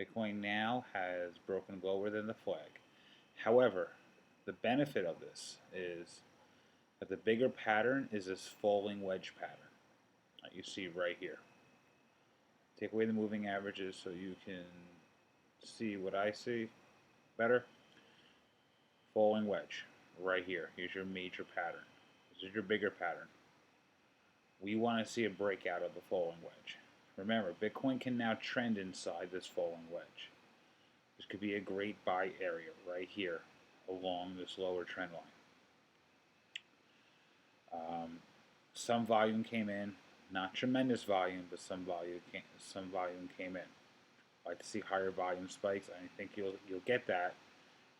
Bitcoin now has broken lower than the flag. However, the benefit of this is that the bigger pattern is this falling wedge pattern that you see right here. Take away the moving averages so you can see what I see better. Falling wedge right here. Here's your major pattern. This is your bigger pattern. We want to see a breakout of the falling wedge. Remember, Bitcoin can now trend inside this falling wedge. This could be a great buy area right here along this lower trend line. Some volume came in, not tremendous volume, but some volume came in. I like to see higher volume spikes. I think you'll get that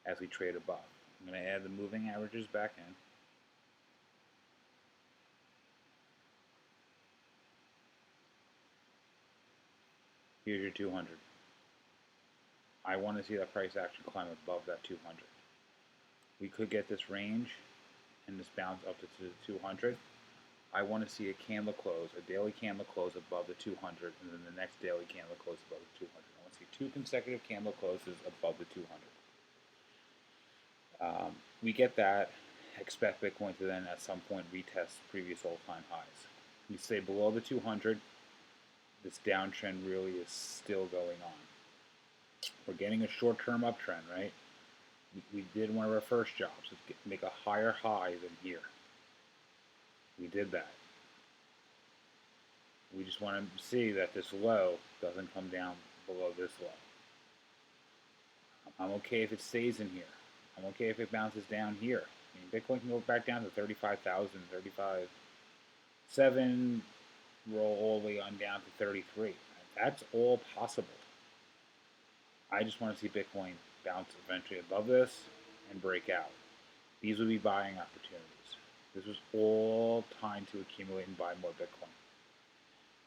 as we trade above. I'm going to add the moving averages back in. Here's your 200. I want to see that price action climb above that 200. We could get this range and this bounce up to 200. I want to see a candle close, a daily candle close above the 200, and then the next daily candle close above the 200. I want to see 2 consecutive candle closes above the 200. We get that. Expect Bitcoin to then at some point retest previous all-time highs. We stay below the 200. This downtrend really is still going on. We're getting a short-term uptrend, right? We did one of our first jobs, make a higher high than here. We did that. We just want to see that this low doesn't come down below this low. I'm okay if it stays in here. I'm okay if it bounces down here. I mean, Bitcoin can go back down to 35,000, 35,700, roll all the way on down to 33. That's all possible. I just want to see Bitcoin bounce eventually above this and break out. These would be buying opportunities. This was all time to accumulate and buy more Bitcoin.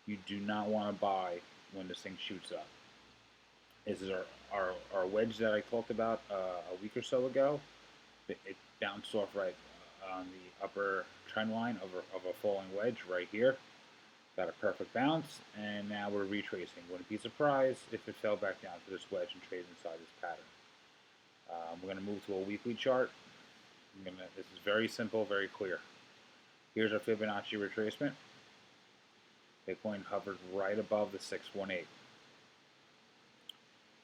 You do not want to buy when this thing shoots up. This is our wedge that I talked about a week or so ago. It bounced off right on the upper trend line of a falling wedge right here. Got a perfect bounce, and now we're retracing. Wouldn't be surprised if it fell back down to this wedge and traded inside this pattern. We're going to move to a weekly chart. This is very simple, very clear. Here's our Fibonacci retracement. Bitcoin hovered right above the 618.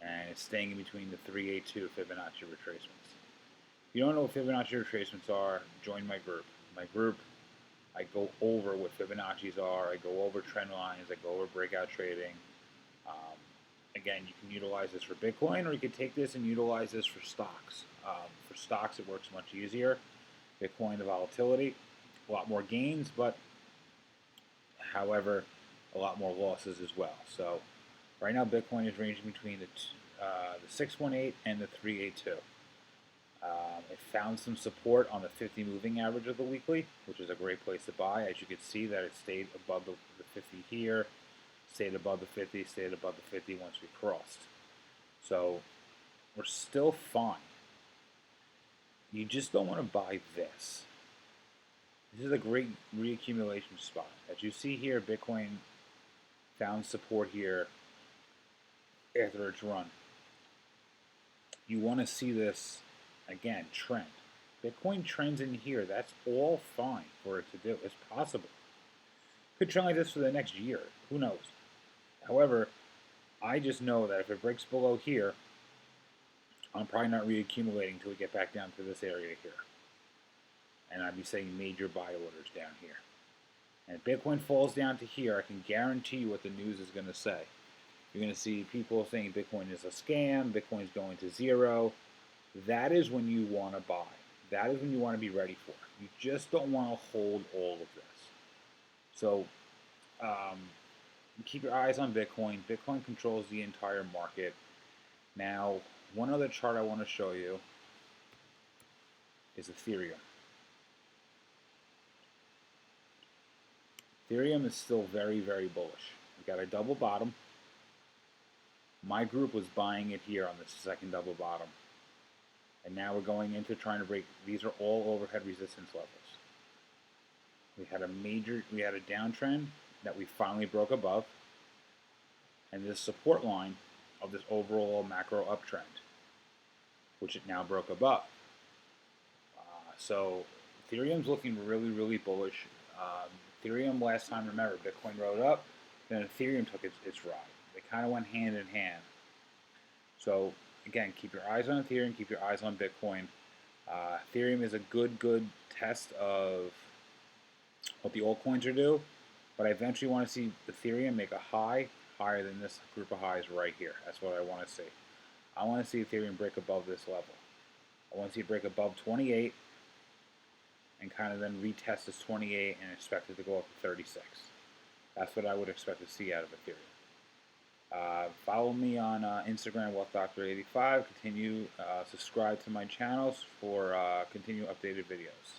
And it's staying in between the 382 Fibonacci retracements. If you don't know what Fibonacci retracements are, join my group. My group, I go over what Fibonacci's are, I go over trend lines, I go over breakout trading. Again, you can utilize this for Bitcoin, or you could take this and utilize this for stocks. For stocks, it works much easier. Bitcoin, the volatility, a lot more gains, but however, a lot more losses as well. So right now, Bitcoin is ranging between the 618 and the 382. It found some support on the 50 moving average of the weekly, which is a great place to buy. As you can see, that it stayed above the 50 here, stayed above the 50, stayed above the 50 once we crossed. So we're still fine. You just don't want to buy this. This is a great reaccumulation spot. As you see here, Bitcoin found support here after its run. You want to see this, again, trend. Bitcoin trends in here. That's all fine for it to do. It's possible. Could trend like this for the next year. Who knows? However, I just know that if it breaks below here, I'm probably not reaccumulating until we get back down to this area here. And I'd be saying major buy orders down here. And if Bitcoin falls down to here, I can guarantee you what the news is going to say. You're going to see people saying Bitcoin is a scam, Bitcoin's going to zero. That is when you want to buy. That is when you want to be ready for. You just don't want to hold all of this. So keep your eyes on Bitcoin. Bitcoin controls the entire market. Now, one other chart I want to show you is Ethereum. Ethereum is still very, very bullish. We got a double bottom. My group was buying it here on the second double bottom. And now we're going into trying to break. These are all overhead resistance levels. We had a downtrend that we finally broke above. And this support line of this overall macro uptrend, which it now broke above. So Ethereum's looking really, really bullish. Ethereum last time, remember, Bitcoin rode up, then Ethereum took its ride. They kind of went hand in hand. So again, keep your eyes on Ethereum, keep your eyes on Bitcoin. Ethereum is a good test of what the altcoins are due, but I eventually want to see Ethereum make a high higher than this group of highs right here. That's what I want to see. I want to see Ethereum break above this level. I want to see it break above 28 and kind of then retest this 28 and expect it to go up to 36. That's what I would expect to see out of Ethereum. Follow me on Instagram, WealthDoctor85. Continue subscribe to my channels for continued updated videos.